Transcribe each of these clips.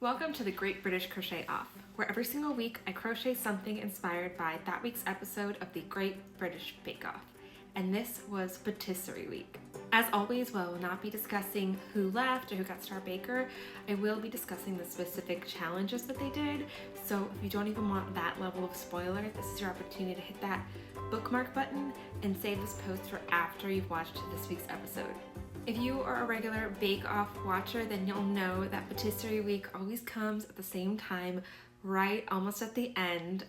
Welcome to the Great British Crochet Off, where every single week I crochet something inspired by that week's episode of the Great British Bake Off. And this was Patisserie Week. As always, while I will not be discussing who left or who got Star Baker, I will be discussing the specific challenges that they did. So if you don't even want that level of spoiler, this is your opportunity to hit that bookmark button and save this post for after you've watched this week's episode. If you are a regular Bake Off watcher, then you'll know that Patisserie Week always comes at the same time, right almost at the end.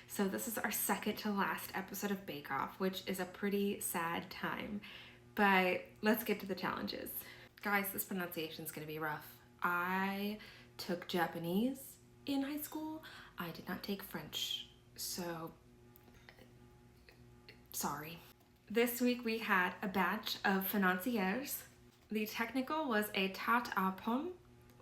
So this is our second to last episode of Bake Off, which is a pretty sad time. But let's get to the challenges. Guys, this pronunciation is going to be rough. I took Japanese in high school. I did not take French, so sorry. This week we had a batch of financiers. The technical was a tarte aux pommes,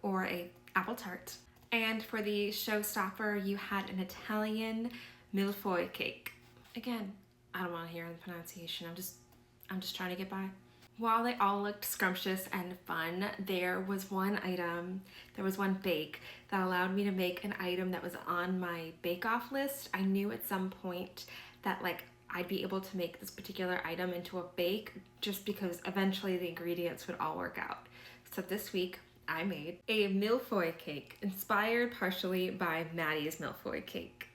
or a apple tart. And for the showstopper, you had an Italian millefeuille cake. Again, I don't want to hear the pronunciation. I'm just trying to get by. While they all looked scrumptious and fun, there was one bake that allowed me to make an item that was on my bake-off list. I knew at some point that I'd be able to make this particular item into a bake just because eventually the ingredients would all work out. So this week I made a millefeuille cake inspired partially by Maddie's millefeuille cake.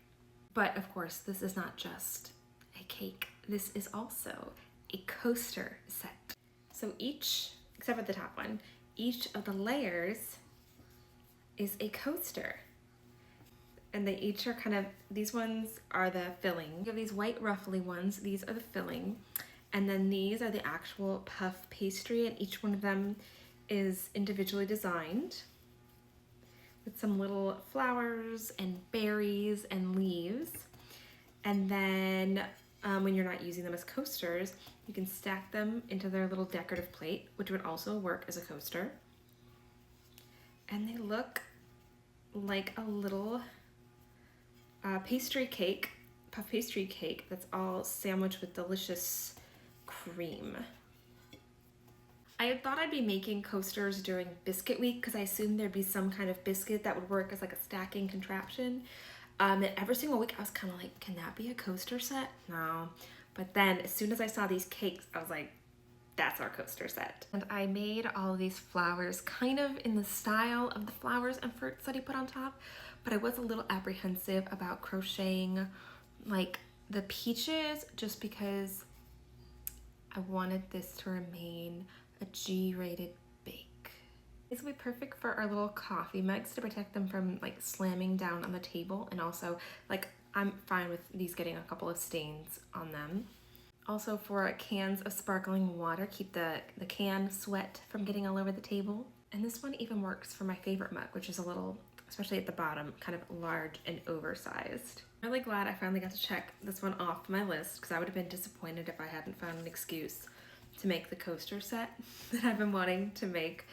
But of course, this is not just a cake. This is also a coaster set. So each, except for the top one, each of the layers is a coaster. And they each are these ones are the filling. You have these white ruffly ones, these are the filling. And then these are the actual puff pastry, and each one of them is individually designed with some little flowers and berries and leaves. And then when you're not using them as coasters, you can stack them into their little decorative plate, which would also work as a coaster. And they look like a little pastry cake, puff pastry cake that's all sandwiched with delicious cream. I had thought I'd be making coasters during biscuit week because I assumed there'd be some kind of biscuit that would work as a stacking contraption. And every single week I was kind of like, can that be a coaster set? No. But then as soon as I saw these cakes, I was like, that's our coaster set. And I made all of these flowers kind of in the style of the flowers and fruits that he put on top, but I was a little apprehensive about crocheting the peaches just because I wanted this to remain a G-rated bake. This will be perfect for our little coffee mugs to protect them from slamming down on the table, and also I'm fine with these getting a couple of stains on them. Also for cans of sparkling water, keep the can sweat from getting all over the table. And this one even works for my favorite mug, which is a little, especially at the bottom, kind of large and oversized. I'm really glad I finally got to check this one off my list because I would have been disappointed if I hadn't found an excuse to make the coaster set that I've been wanting to make,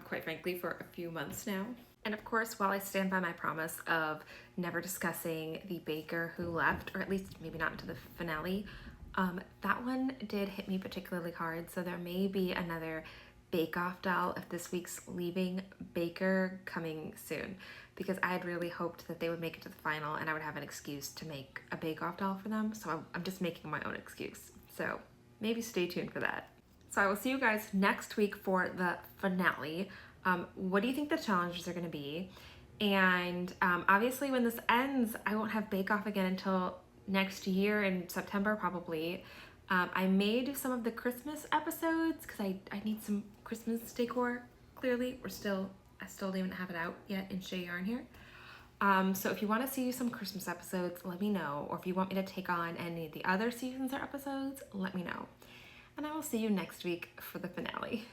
quite frankly, for a few months now. And of course, while I stand by my promise of never discussing the baker who left, or at least maybe not into the finale, that one did hit me particularly hard, so there may be another Bake Off doll of this week's leaving baker coming soon, because I had really hoped that they would make it to the final and I would have an excuse to make a Bake Off doll for them, so I'm just making my own excuse. So maybe stay tuned for that. So I will see you guys next week for the finale. What do you think the challenges are going to be? And obviously when this ends, I won't have Bake Off again until next year in September probably. I may do some of the Christmas episodes because I need some Christmas decor. Clearly, I still don't even have it out yet in Shea Yarn here. So if you want to see some Christmas episodes, let me know. Or if you want me to take on any of the other seasons or episodes, let me know. And I will see you next week for the finale.